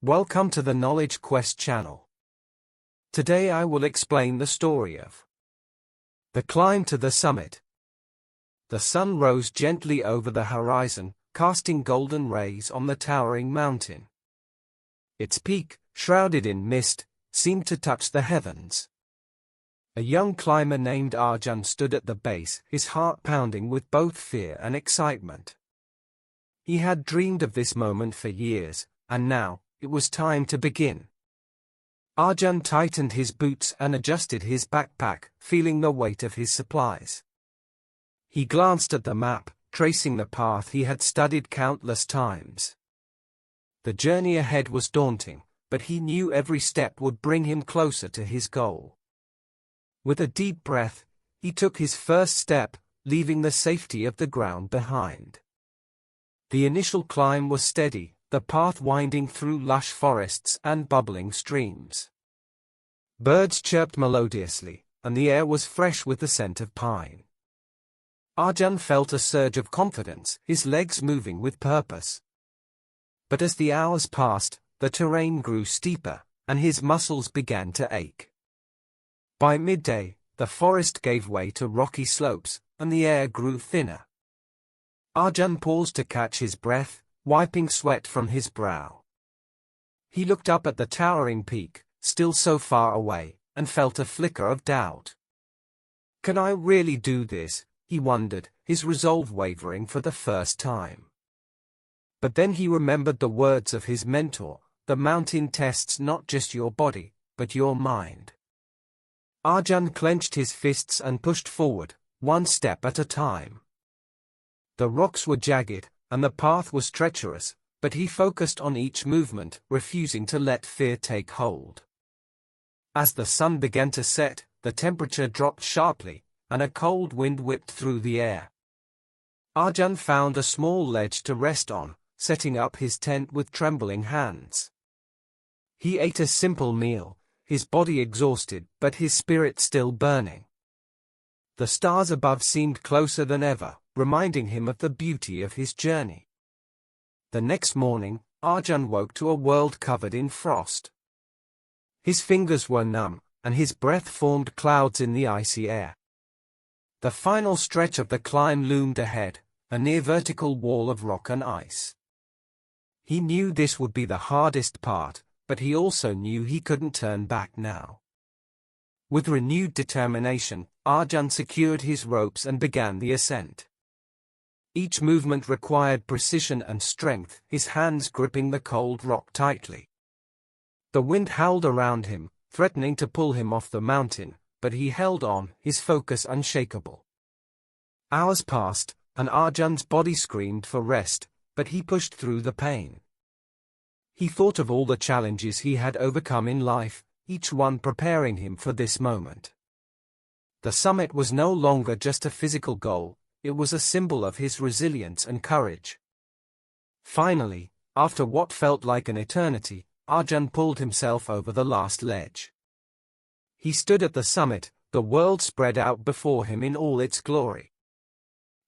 Welcome to the Knowledge Quest channel. Today I will explain the story of the climb to the summit. The sun rose gently over the horizon, casting golden rays on the towering mountain. Its peak, shrouded in mist, seemed to touch the heavens. A young climber named Arjun stood at the base, his heart pounding with both fear and excitement. He had dreamed of this moment for years, and now, it was time to begin. Arjun tightened his boots and adjusted his backpack, feeling the weight of his supplies. He glanced at the map, tracing the path he had studied countless times. The journey ahead was daunting, but he knew every step would bring him closer to his goal. With a deep breath, he took his first step, leaving the safety of the ground behind. The initial climb was steady, the path winding through lush forests and bubbling streams. Birds chirped melodiously, and the air was fresh with the scent of pine. Arjun felt a surge of confidence, his legs moving with purpose. But as the hours passed, the terrain grew steeper, and his muscles began to ache. By midday, the forest gave way to rocky slopes, and the air grew thinner. Arjun paused to catch his breath, wiping sweat from his brow. He looked up at the towering peak, still so far away, and felt a flicker of doubt. Can I really do this? He wondered, his resolve wavering for the first time. But then he remembered the words of his mentor, the mountain tests not just your body, but your mind. Arjun clenched his fists and pushed forward, one step at a time. The rocks were jagged, and the path was treacherous, but he focused on each movement, refusing to let fear take hold. As the sun began to set, the temperature dropped sharply, and a cold wind whipped through the air. Arjun found a small ledge to rest on, setting up his tent with trembling hands. He ate a simple meal, his body exhausted but his spirit still burning. The stars above seemed closer than ever, reminding him of the beauty of his journey. The next morning, Arjun woke to a world covered in frost. His fingers were numb, and his breath formed clouds in the icy air. The final stretch of the climb loomed ahead, a near-vertical wall of rock and ice. He knew this would be the hardest part, but he also knew he couldn't turn back now. With renewed determination, Arjun secured his ropes and began the ascent. Each movement required precision and strength, his hands gripping the cold rock tightly. The wind howled around him, threatening to pull him off the mountain, but he held on, his focus unshakable. Hours passed, and Arjun's body screamed for rest, but he pushed through the pain. He thought of all the challenges he had overcome in life, each one preparing him for this moment. The summit was no longer just a physical goal, it was a symbol of his resilience and courage. Finally, after what felt like an eternity, Arjun pulled himself over the last ledge. He stood at the summit, the world spread out before him in all its glory.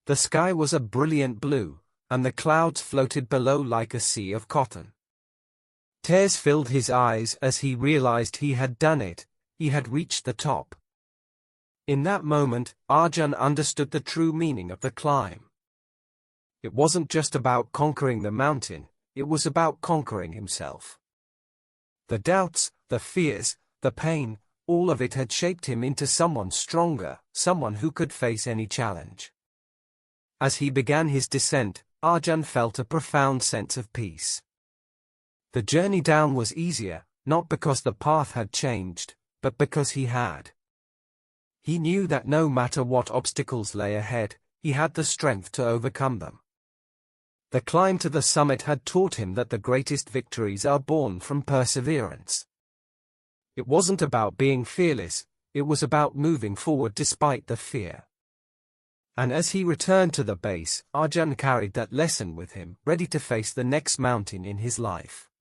The sky was a brilliant blue, and the clouds floated below like a sea of cotton. Tears filled his eyes as he realized he had done it, he had reached the top. In that moment, Arjun understood the true meaning of the climb. It wasn't just about conquering the mountain, it was about conquering himself. The doubts, the fears, the pain, all of it had shaped him into someone stronger, someone who could face any challenge. As he began his descent, Arjun felt a profound sense of peace. The journey down was easier, not because the path had changed, but because he had. He knew that no matter what obstacles lay ahead, he had the strength to overcome them. The climb to the summit had taught him that the greatest victories are born from perseverance. It wasn't about being fearless, it was about moving forward despite the fear. And as he returned to the base, Arjun carried that lesson with him, ready to face the next mountain in his life.